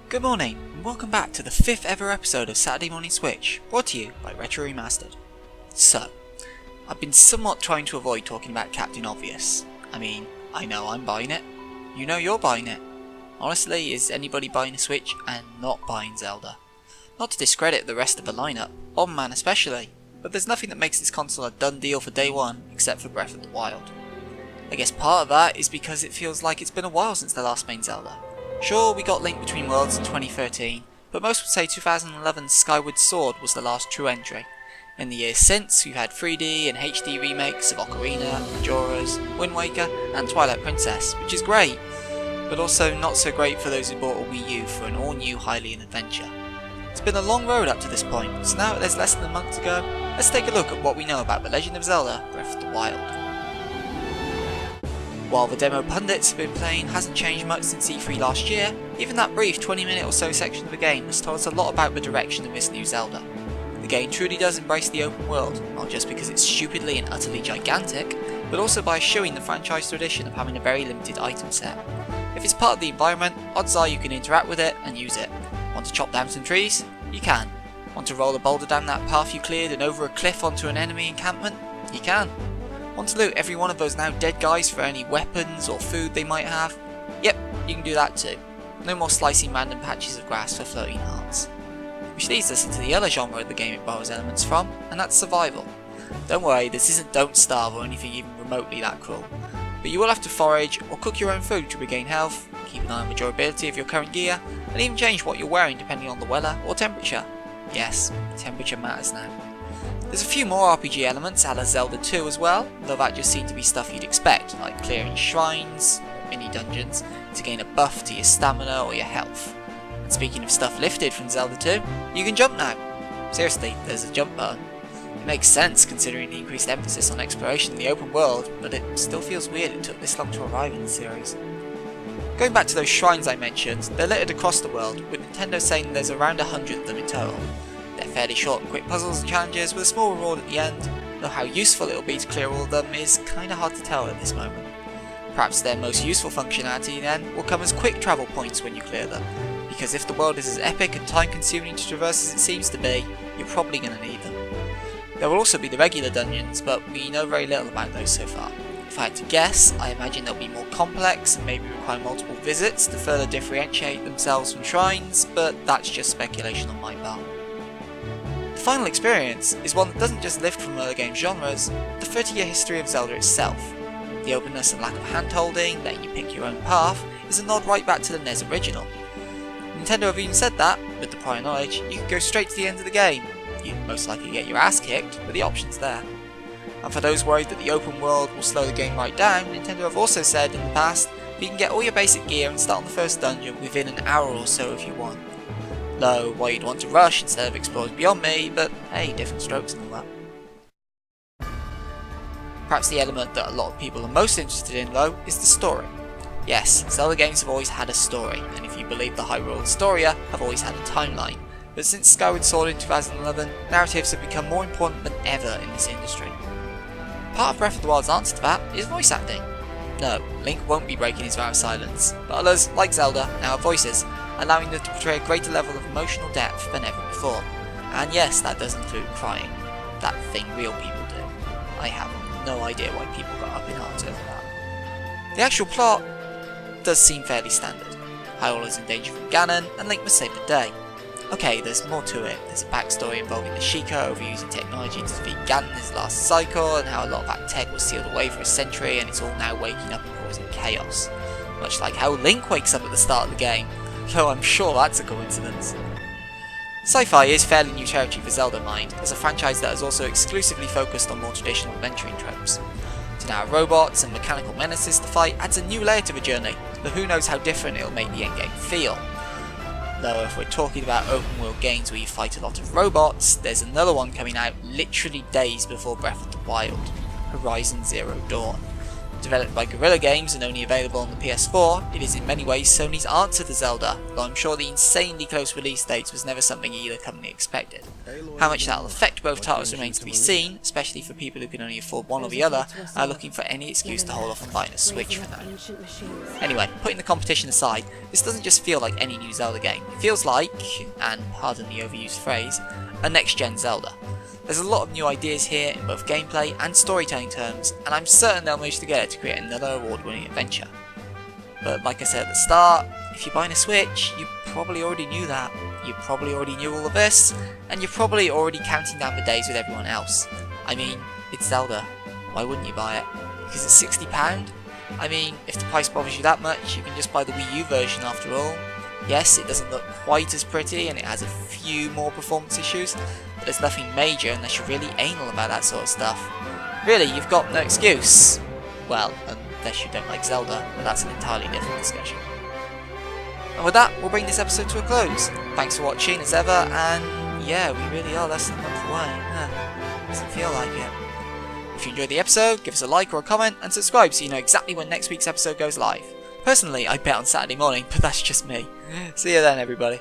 Good morning, and welcome back to the 5th ever episode of Saturday Morning Switch, brought to you by Retro Remastered. So, I've been somewhat trying to avoid talking about Captain Obvious. I mean, I know I'm buying it, you know you're buying it. Honestly, is anybody buying a Switch and not buying Zelda? Not to discredit the rest of the lineup, Bomberman especially, but there's nothing that makes this console a done deal for day one except for Breath of the Wild. I guess part of that is because it feels like it's been a while since the last main Zelda. Sure, we got Link Between Worlds in 2013, but most would say 2011's Skyward Sword was the last true entry. In the years since, we've had 3D and HD remakes of Ocarina, Majora's, Wind Waker, and Twilight Princess, which is great, but also not so great for those who bought a Wii U for an all-new Hylian adventure. It's been a long road up to this point, so now that there's less than a month to go, let's take a look at what we know about The Legend of Zelda Breath of the Wild. While the demo pundits have been playing hasn't changed much since E3 last year, even that brief 20-minute or so section of the game has told us a lot about the direction of this new Zelda. The game truly does embrace the open world, not just because it's stupidly and utterly gigantic, but also by eschewing the franchise tradition of having a very limited item set. If it's part of the environment, odds are you can interact with it and use it. Want to chop down some trees? You can. Want to roll a boulder down that path you cleared and over a cliff onto an enemy encampment? You can. Want to loot every one of those now dead guys for any weapons or food they might have? Yep, you can do that too. No more slicing random patches of grass for floating hearts. Which leads us into the other genre of the game it borrows elements from, and that's survival. Don't worry, this isn't Don't Starve or anything even remotely that cruel. But you will have to forage or cook your own food to regain health, keep an eye on the durability of your current gear, and even change what you're wearing depending on the weather or temperature. Yes, temperature matters now. There's a few more RPG elements a la Zelda 2 as well, though that just seemed to be stuff you'd expect, like clearing shrines, or mini dungeons, to gain a buff to your stamina or your health. And speaking of stuff lifted from Zelda 2, you can jump now. Seriously, there's a jump button. It makes sense considering the increased emphasis on exploration in the open world, but it still feels weird it took this long to arrive in the series. Going back to those shrines I mentioned, they're littered across the world, with Nintendo saying there's around 100 of them in total. They're fairly short and quick puzzles and challenges with a small reward at the end, though how useful it'll be to clear all of them is kinda hard to tell at this moment. Perhaps their most useful functionality then will come as quick travel points when you clear them, because if the world is as epic and time consuming to traverse as it seems to be, you're probably going to need them. There will also be the regular dungeons, but we know very little about those so far. If I had to guess, I imagine they'll be more complex and maybe require multiple visits to further differentiate themselves from shrines, but that's just speculation on my part. The final experience is one that doesn't just lift from other game genres, the 30-year history of Zelda itself. The openness and lack of hand-holding, letting you pick your own path, is a nod right back to the NES original. Nintendo have even said that, with the prior knowledge, you can go straight to the end of the game. You'd most likely get your ass kicked, but the option's there. And for those worried that the open world will slow the game right down, Nintendo have also said in the past that you can get all your basic gear and start on the first dungeon within an hour or so if you want. Though, why you'd want to rush instead of explore is beyond me, but hey, different strokes and all that. Perhaps the element that a lot of people are most interested in though is the story. Yes, Zelda games have always had a story, and if you believe the Hyrule Historia, have always had a timeline, but since Skyward Sword in 2011, narratives have become more important than ever in this industry. Part of Breath of the Wild's answer to that is voice acting. No, Link won't be breaking his vow of silence, but others, like Zelda, now have voices, allowing them to portray a greater level of emotional depth than ever before. And yes, that does include crying. That thing real people do. I have no idea why people got up in arms over that. The actual plot does seem fairly standard. Hyrule is in danger from Ganon, and Link must save the day. Okay, there's more to it. There's a backstory involving the Sheikah overusing technology to defeat Ganon in his last cycle, and how a lot of that tech was sealed away for a century and it's all now waking up and causing chaos. Much like how Link wakes up at the start of the game, though I'm sure that's a coincidence. Sci-fi is fairly new territory for Zelda mind, as a franchise that is also exclusively focused on more traditional adventuring tropes. To now have robots and mechanical menaces to fight adds a new layer to the journey, but who knows how different it'll make the endgame feel. Though if we're talking about open world games where you fight a lot of robots, there's another one coming out literally days before Breath of the Wild, Horizon Zero Dawn. Developed by Guerrilla Games and only available on the PS4, it is in many ways Sony's answer to Zelda, though I'm sure the insanely close release dates was never something either company expected. How much that will affect both titles remains to be seen, especially for people who can only afford one or the other and are looking for any excuse to hold off on buying a Switch for now. Anyway, putting the competition aside, this doesn't just feel like any new Zelda game. It feels like, and pardon the overused phrase, a next-gen Zelda. There's a lot of new ideas here in both gameplay and storytelling terms, and I'm certain they'll manage together to create another award-winning adventure. But like I said at the start, if you're buying a Switch, you probably already knew that, you probably already knew all of this, and you're probably already counting down the days with everyone else. I mean, it's Zelda, why wouldn't you buy it? Because it's £60? I mean, if the price bothers you that much, you can just buy the Wii U version after all. Yes, it doesn't look quite as pretty and it has a few more performance issues, but there's nothing major unless you're really anal about that sort of stuff. Really, you've got no excuse. Well, unless you don't like Zelda, but that's an entirely different discussion. And with that, we'll bring this episode to a close. Thanks for watching as ever, and yeah, we really are less than a month away. Doesn't feel like it. If you enjoyed the episode, give us a like or a comment, and subscribe so you know exactly when next week's episode goes live. Personally, I bet on Saturday morning, but that's just me. See you then, everybody.